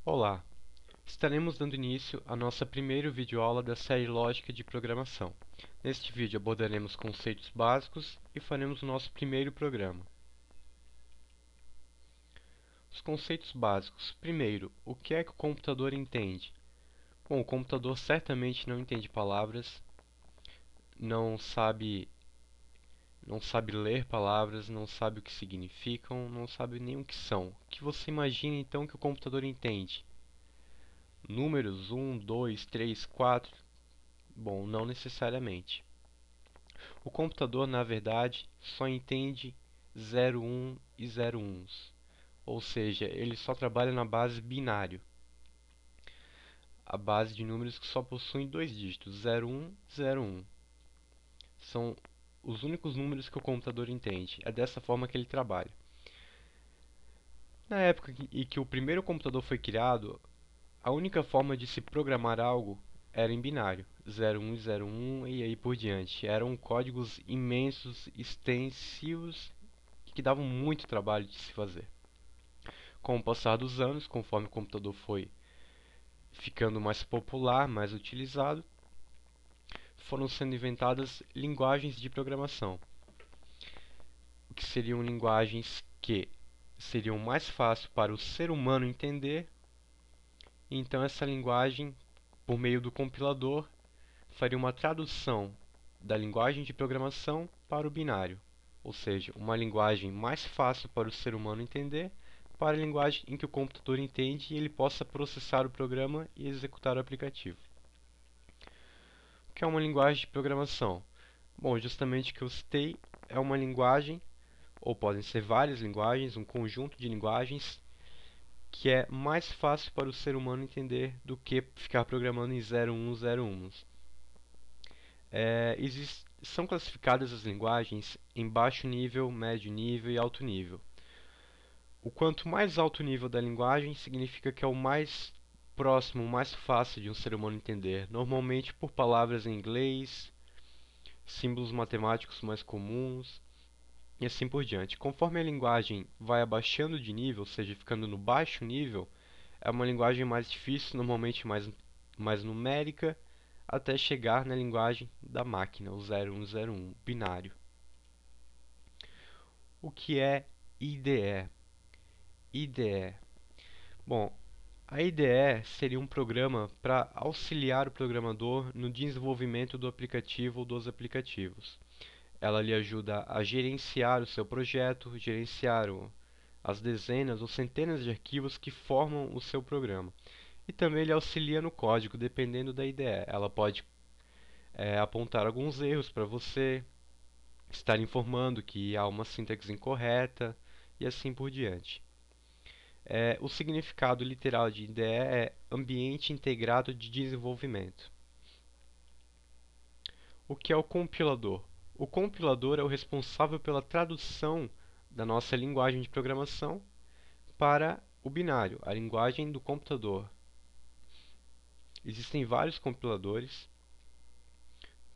Olá! Estaremos dando início à nossa primeira videoaula da série Lógica de Programação. Neste vídeo abordaremos conceitos básicos e faremos o nosso primeiro programa. Os conceitos básicos. Primeiro, o que é que o computador entende? Bom, o computador certamente não entende palavras, não sabe, não sabe ler palavras, não sabe o que significam, não sabe nem o que são. O que você imagina então que o computador entende? Números 1, 2, 3, 4? Bom, não necessariamente. O computador, na verdade, só entende 0, 1 e 0, 1s. Ou seja, ele só trabalha na base binário. A base de números que só possuem dois dígitos, 0, 1, 0, 1. São os únicos números que o computador entende. É dessa forma que ele trabalha. Na época em que o primeiro computador foi criado, a única forma de se programar algo era em binário, 01 e 01 e aí por diante. Eram códigos imensos, extensivos, que davam muito trabalho de se fazer. Com o passar dos anos, conforme o computador foi ficando mais popular, mais utilizado, foram sendo inventadas linguagens de programação, o que seriam linguagens que seriam mais fáceis para o ser humano entender. Então essa linguagem, por meio do compilador, faria uma tradução da linguagem de programação para o binário, ou seja, uma linguagem mais fácil para o ser humano entender, para a linguagem em que o computador entende e ele possa processar o programa e executar o aplicativo. O que é uma linguagem de programação? Bom, justamente o que eu citei é uma linguagem, ou podem ser várias linguagens, um conjunto de linguagens que é mais fácil para o ser humano entender do que ficar programando em 01, 01. São classificadas as linguagens em baixo nível, médio nível e alto nível. O quanto mais alto o nível da linguagem, significa que é o mais próximo, mais fácil de um ser humano entender, normalmente por palavras em inglês, símbolos matemáticos mais comuns e assim por diante. Conforme a linguagem vai abaixando de nível, ou seja, ficando no baixo nível, é uma linguagem mais difícil, normalmente mais numérica, até chegar na linguagem da máquina, o 0101, binário. O que é IDE? IDE. Bom, a IDE seria um programa para auxiliar o programador no desenvolvimento do aplicativo ou dos aplicativos. Ela lhe ajuda a gerenciar o seu projeto, gerenciar as dezenas ou centenas de arquivos que formam o seu programa. E também lhe auxilia no código, dependendo da IDE. Ela pode apontar alguns erros para você, estar informando que há uma sintaxe incorreta e assim por diante. O significado literal de IDE é Ambiente Integrado de Desenvolvimento. O que é o compilador? O compilador é o responsável pela tradução da nossa linguagem de programação para o binário, a linguagem do computador. Existem vários compiladores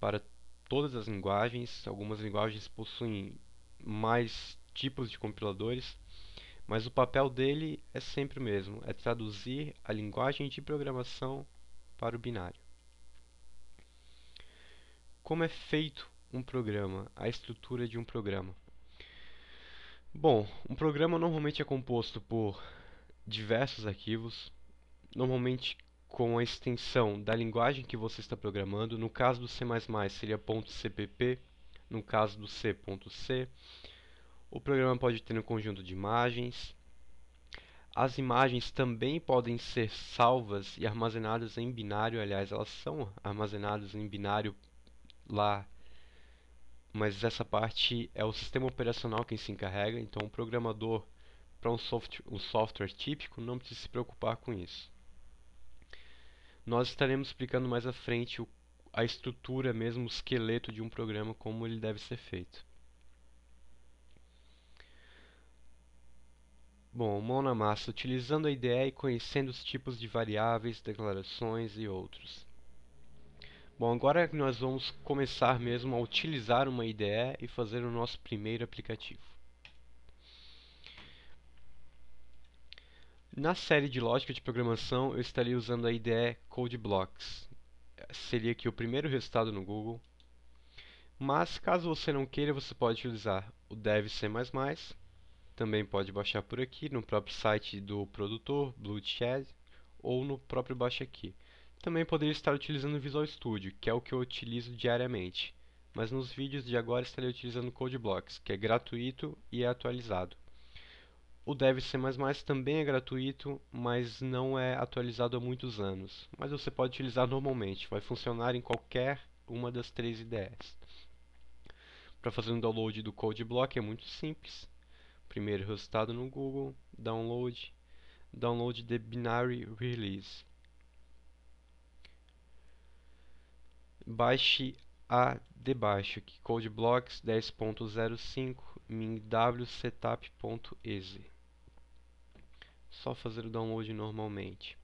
para todas as linguagens. Algumas linguagens possuem mais tipos de compiladores, mas o papel dele é sempre o mesmo, é traduzir a linguagem de programação para o binário. Como é feito um programa, a estrutura de um programa? Bom, um programa normalmente é composto por diversos arquivos, normalmente com a extensão da linguagem que você está programando. No caso do C++, seria .cpp, no caso do C, .c. O programa pode ter um conjunto de imagens. As imagens também podem ser salvas e armazenadas em binário. Aliás, elas são armazenadas em binário lá, mas essa parte é o sistema operacional quem se encarrega. Então o programador, para um software típico, não precisa se preocupar com isso. Nós estaremos explicando mais à frente a estrutura mesmo, o esqueleto de um programa, como ele deve ser feito. Bom, mão na massa, utilizando a IDE e conhecendo os tipos de variáveis, declarações e outros. Bom, agora nós vamos começar mesmo a utilizar uma IDE e fazer o nosso primeiro aplicativo. Na série de lógica de programação, eu estaria usando a IDE CodeBlocks. Seria aqui o primeiro resultado no Google. Mas, caso você não queira, você pode utilizar o Dev C++. Também pode baixar por aqui, no próprio site do produtor, Blueshed, ou no próprio Baixa Aqui. Também poderia estar utilizando o Visual Studio, que é o que eu utilizo diariamente. Mas nos vídeos de agora estarei utilizando o CodeBlocks, que é gratuito e é atualizado. O Dev C++ também é gratuito, mas não é atualizado há muitos anos. Mas você pode utilizar normalmente, vai funcionar em qualquer uma das três IDEs. Para fazer um download do CodeBlock é muito simples. Primeiro resultado no Google, download the binary release. Baixe a debaixo aqui, CodeBlocks 10.05 minwsetup.exe. Só fazer o download normalmente.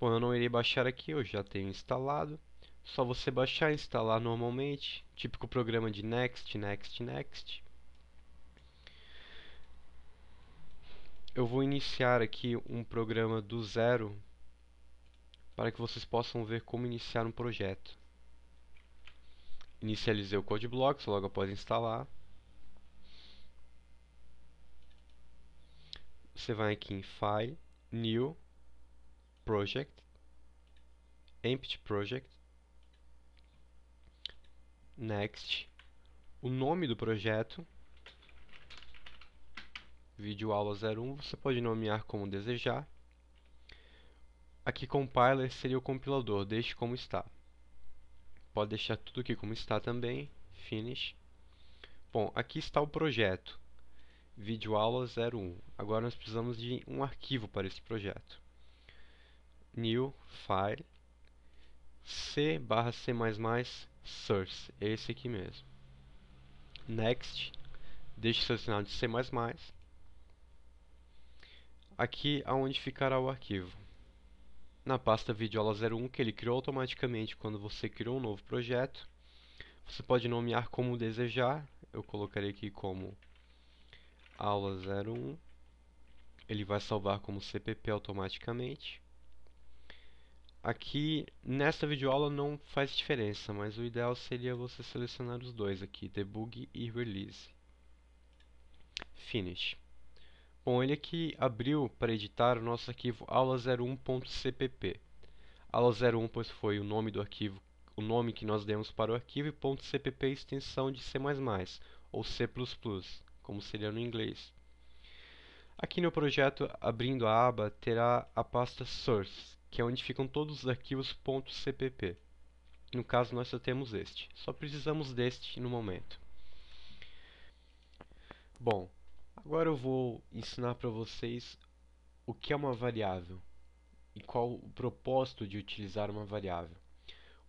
Bom, eu não irei baixar aqui, eu já tenho instalado. Só você baixar e instalar normalmente, típico programa de next, next, next. Eu vou iniciar aqui um programa do zero para que vocês possam ver como iniciar um projeto. Inicializei o CodeBlocks logo após instalar. Você vai aqui em File, New, Project, Empty Project, Next, o nome do projeto, Vídeo Aula 01, você pode nomear como desejar. Aqui Compiler seria o compilador, deixe como está. Pode deixar tudo aqui como está também, Finish. Bom, aqui está o projeto, Vídeo Aula 01. Agora nós precisamos de um arquivo para esse projeto. New, File, C/C++ source, esse aqui mesmo. Next, deixe selecionado de C++. Aqui aonde ficará o arquivo. Na pasta videoaula 01 que ele criou automaticamente quando você criou um novo projeto. Você pode nomear como desejar. Eu colocarei aqui como aula 01. Ele vai salvar como CPP automaticamente. Aqui, nesta videoaula não faz diferença, mas o ideal seria você selecionar os dois aqui, Debug e Release. Finish. Bom, ele aqui abriu para editar o nosso arquivo aula01.cpp. Aula01 pois foi o nome do arquivo, o nome que nós demos para o arquivo, e .cpp é extensão de C++, ou C++, como seria no inglês. Aqui no projeto, abrindo a aba, terá a pasta Source, que é onde ficam todos os arquivos .cpp. No caso, nós só temos este. Só precisamos deste no momento. Bom, agora eu vou ensinar para vocês o que é uma variável e qual o propósito de utilizar uma variável.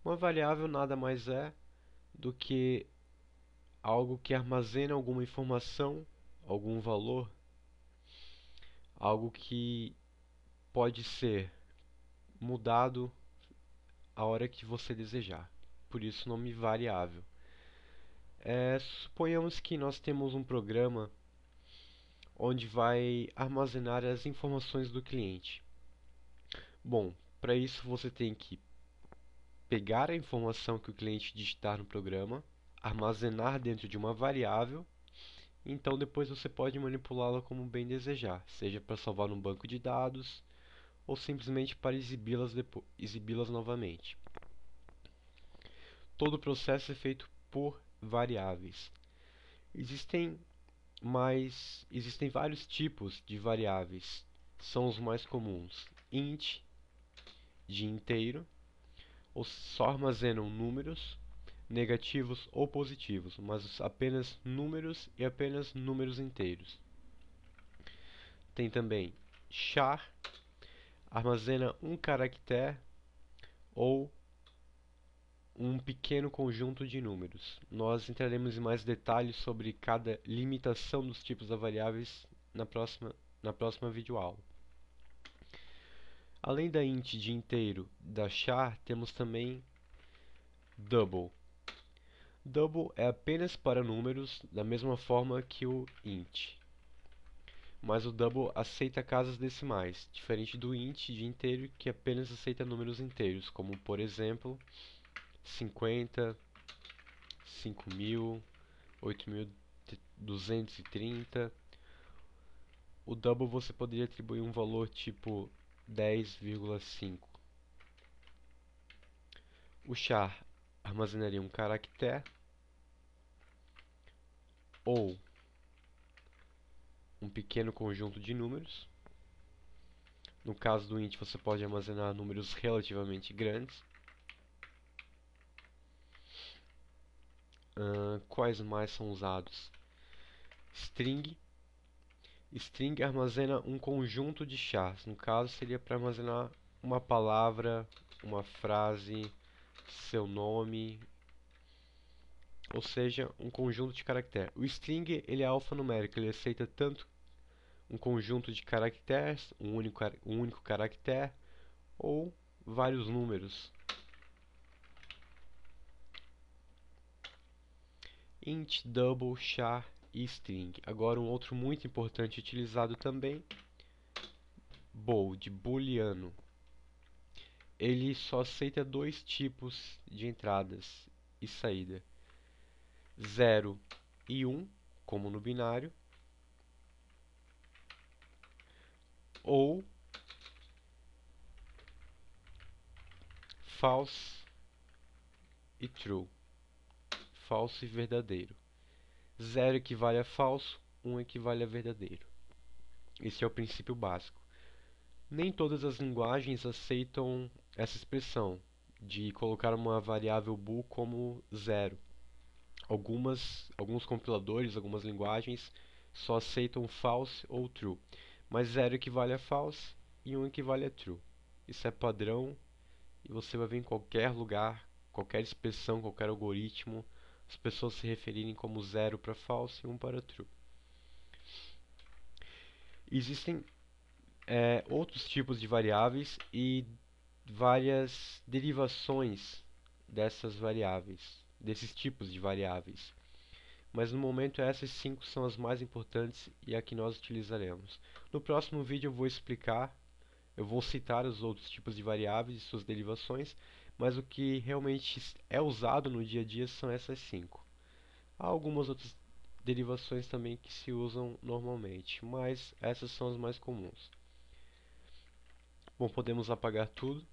Uma variável nada mais é do que algo que armazena alguma informação, algum valor, algo que pode ser mudado a hora que você desejar. Por isso o nome variável. Suponhamos que nós temos um programa onde vai armazenar as informações do cliente. Bom, para isso você tem que pegar a informação que o cliente digitar no programa, armazenar dentro de uma variável, então depois você pode manipulá-la como bem desejar, seja para salvar num banco de dados ou simplesmente para exibi-las novamente. Todo o processo é feito por variáveis. Existem vários tipos de variáveis. São os mais comuns. Int, de inteiro, ou só armazenam números, negativos ou positivos, mas apenas números e apenas números inteiros. Tem também char, armazena um caractere ou um pequeno conjunto de números. Nós entraremos em mais detalhes sobre cada limitação dos tipos de variáveis na próxima videoaula. Além da int de inteiro da char, temos também double. Double é apenas para números, da mesma forma que o int. mas o double aceita casas decimais, diferente do int de inteiro que apenas aceita números inteiros, como por exemplo 50, 5.000, 8.230. O double você poderia atribuir um valor tipo 10,5. O char armazenaria um caractere ou um pequeno conjunto de números. No caso do int, você pode armazenar números relativamente grandes. Quais mais são usados? String. String armazena um conjunto de chars. No caso, seria para armazenar uma palavra, uma frase, seu nome, ou seja, um conjunto de caracteres. O string ele é alfanumérico, ele aceita tanto um conjunto de caracteres, um único caractere, ou vários números. Int, double, char e string. Agora um outro muito importante utilizado também, bool, de booleano. Ele só aceita dois tipos de entradas e saída: 0 e 1, como no binário, ou false e true, falso e verdadeiro. 0 equivale a falso, 1 equivale a verdadeiro. Esse é o princípio básico. Nem todas as linguagens aceitam essa expressão de colocar uma variável bool como 0. Alguns compiladores, algumas linguagens só aceitam false ou true, mas 0 equivale a false e 1 equivale a true. Isso é padrão e você vai ver em qualquer lugar, qualquer expressão, qualquer algoritmo, as pessoas se referirem como 0 para false e 1 para true. Existem outros tipos de variáveis e várias derivações dessas variáveis, desses tipos de variáveis. Mas no momento essas 5 são as mais importantes e a que nós utilizaremos. No próximo vídeo eu vou citar os outros tipos de variáveis e suas derivações, mas o que realmente é usado no dia a dia são essas 5. Há algumas outras derivações também que se usam normalmente, mas essas são as mais comuns. Bom, podemos apagar tudo.